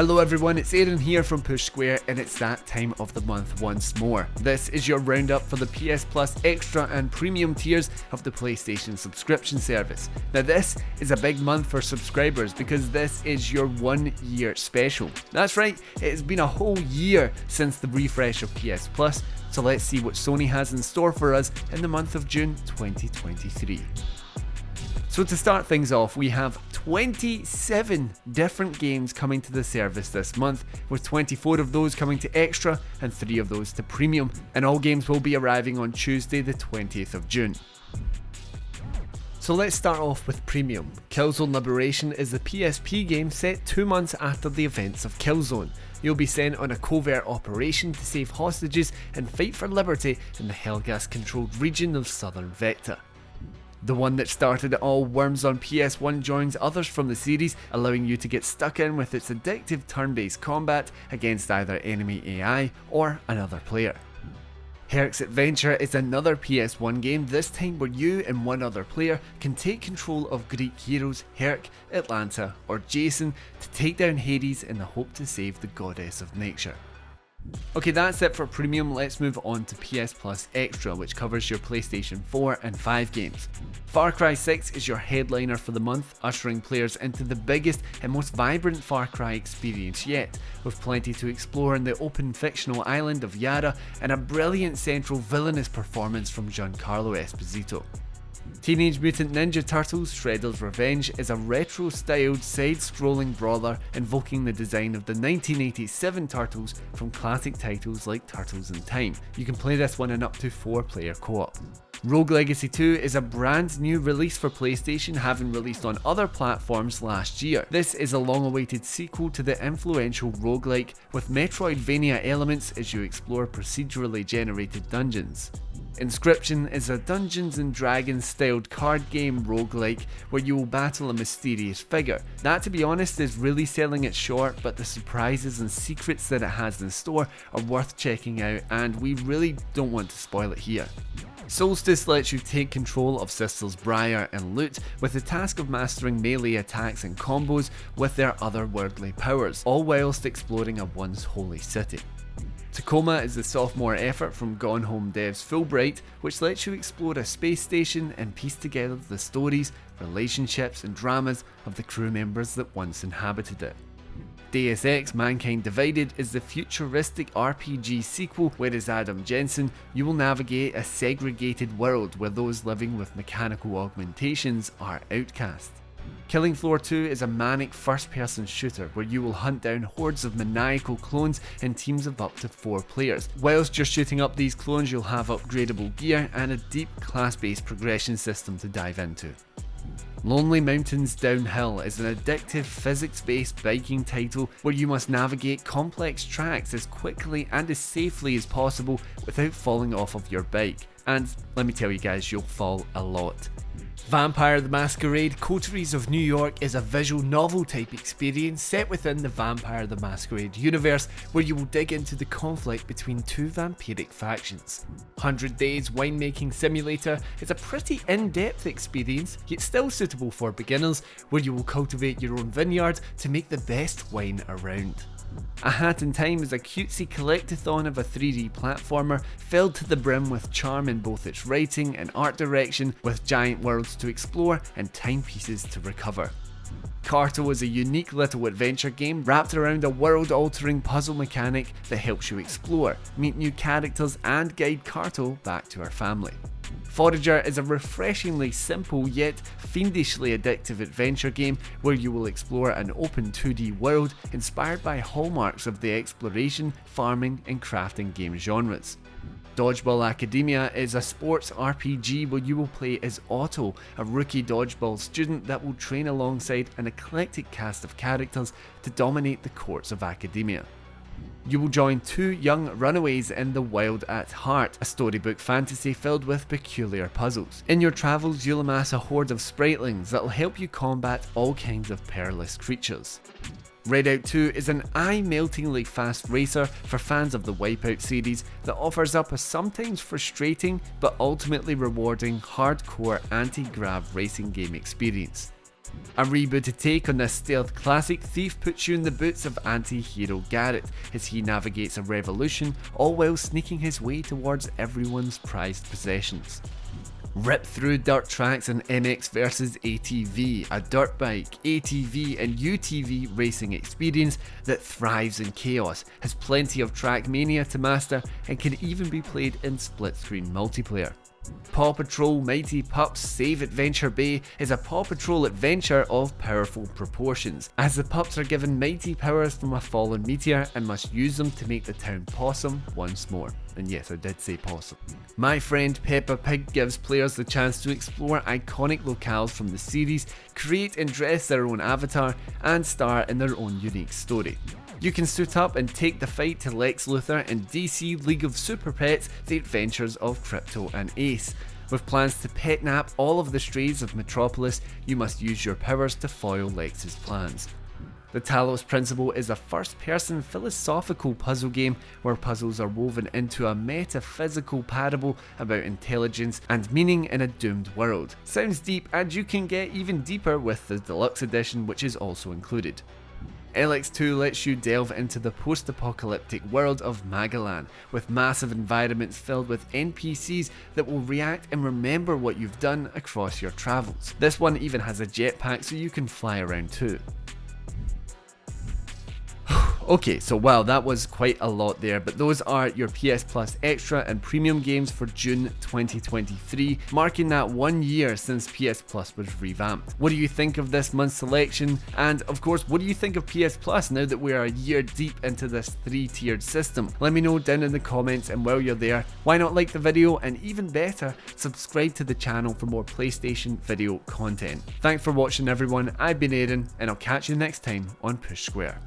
Hello everyone, it's Aaron here from Push Square, and it's that time of the month once more. This is your roundup for the PS Plus Extra and Premium tiers of the PlayStation subscription service. Now this is a big month for subscribers because this is your 1 year special. That's right, it has been a whole year since the refresh of PS Plus, so let's see what Sony has in store for us in the month of June 2023. So to start things off, we have 27 different games coming to the service this month, with 24 of those coming to Extra and 3 of those to Premium, and all games will be arriving on Tuesday the 20th of June. So let's start off with Premium. Killzone Liberation is a PSP game set 2 months after the events of Killzone. You'll be sent on a covert operation to save hostages and fight for liberty in the Helghast-controlled region of Southern Vector. The one that started it all, Worms on PS1, joins others from the series, allowing you to get stuck in with its addictive turn-based combat against either enemy AI or another player. Herc's Adventure is another PS1 game, this time where you and one other player can take control of Greek heroes Herc, Atlanta or Jason to take down Hades in the hope to save the goddess of nature. Okay, that's it for Premium. Let's move on to PS Plus Extra, which covers your PlayStation 4 and 5 games. Far Cry 6 is your headliner for the month, ushering players into the biggest and most vibrant Far Cry experience yet, with plenty to explore in the open fictional island of Yara and a brilliant central villainous performance from Giancarlo Esposito. Teenage Mutant Ninja Turtles Shredder's Revenge is a retro-styled side-scrolling brawler invoking the design of the 1987 Turtles from classic titles like Turtles in Time. You can play this one in up to 4-player co-op. Rogue Legacy 2 is a brand new release for PlayStation, having released on other platforms last year. This is a long-awaited sequel to the influential roguelike, with Metroidvania elements as you explore procedurally generated dungeons. Inscription is a Dungeons & Dragons styled card game roguelike where you will battle a mysterious figure. That, to be honest, is really selling it short, but the surprises and secrets that it has in store are worth checking out, and we really don't want to spoil it here. Solstice lets you take control of Sisters Briar and Lute with the task of mastering melee attacks and combos with their otherworldly powers, all whilst exploring a once holy city. Tacoma is the sophomore effort from Gone Home devs Fulbright, which lets you explore a space station and piece together the stories, relationships and dramas of the crew members that once inhabited it. Deus Ex Mankind Divided is the futuristic RPG sequel where, as Adam Jensen, you will navigate a segregated world where those living with mechanical augmentations are outcast. Killing Floor 2 is a manic first-person shooter where you will hunt down hordes of maniacal clones in teams of up to 4 players. Whilst you're shooting up these clones, you'll have upgradable gear and a deep class-based progression system to dive into. Lonely Mountains Downhill is an addictive physics-based biking title where you must navigate complex tracks as quickly and as safely as possible without falling off of your bike. And let me tell you guys, you'll fall a lot. Vampire the Masquerade Coteries of New York is a visual novel type experience set within the Vampire the Masquerade universe where you will dig into the conflict between 2 vampiric factions. 100 Days Winemaking Simulator is a pretty in-depth experience, yet still suitable for beginners, where you will cultivate your own vineyard to make the best wine around. A Hat in Time is a cutesy collectathon of a 3D platformer filled to the brim with charm in both its writing and art direction, with giant worlds to explore and timepieces to recover. Carto is a unique little adventure game wrapped around a world-altering puzzle mechanic that helps you explore, meet new characters and guide Carto back to her family. Forager is a refreshingly simple yet fiendishly addictive adventure game where you will explore an open 2D world inspired by hallmarks of the exploration, farming and crafting game genres. Dodgeball Academia is a sports RPG where you will play as Otto, a rookie dodgeball student that will train alongside an eclectic cast of characters to dominate the courts of Academia. You will join 2 young runaways in The Wild at Heart, a storybook fantasy filled with peculiar puzzles. In your travels, you'll amass a horde of spritelings that will help you combat all kinds of perilous creatures. Redout 2 is an eye-meltingly fast racer for fans of the Wipeout series that offers up a sometimes frustrating but ultimately rewarding hardcore anti-grav racing game experience. A rebooted take on this stealth classic, Thief puts you in the boots of anti-hero Garrett as he navigates a revolution, all while sneaking his way towards everyone's prized possessions. Rip through dirt tracks in MX vs ATV, a dirt bike, ATV and UTV racing experience that thrives in chaos, has plenty of track mania to master, and can even be played in split-screen multiplayer. Paw Patrol Mighty Pups Save Adventure Bay is a Paw Patrol adventure of powerful proportions, as the pups are given mighty powers from a fallen meteor and must use them to make the town possum once more. And yes, I did say possum. My Friend Peppa Pig gives players the chance to explore iconic locales from the series, create and dress their own avatar, and star in their own unique story. You can suit up and take the fight to Lex Luthor in DC League of Super Pets, The Adventures of Crypto and Ace. With plans to pet nap all of the strays of Metropolis, you must use your powers to foil Lex's plans. The Talos Principle is a first-person philosophical puzzle game where puzzles are woven into a metaphysical parable about intelligence and meaning in a doomed world. Sounds deep, and you can get even deeper with the deluxe edition, which is also included. LX2 lets you delve into the post-apocalyptic world of Magalan, with massive environments filled with NPCs that will react and remember what you've done across your travels. This one even has a jetpack so you can fly around too. Okay, so wow, that was quite a lot there, but those are your PS Plus Extra and Premium games for June 2023, marking that 1 year since PS Plus was revamped. What do you think of this month's selection? And of course, what do you think of PS Plus now that we are a year deep into this 3-tiered system? Let me know down in the comments, and while you're there, why not like the video, and even better, subscribe to the channel for more PlayStation video content. Thanks for watching everyone, I've been Aaron, and I'll catch you next time on Push Square.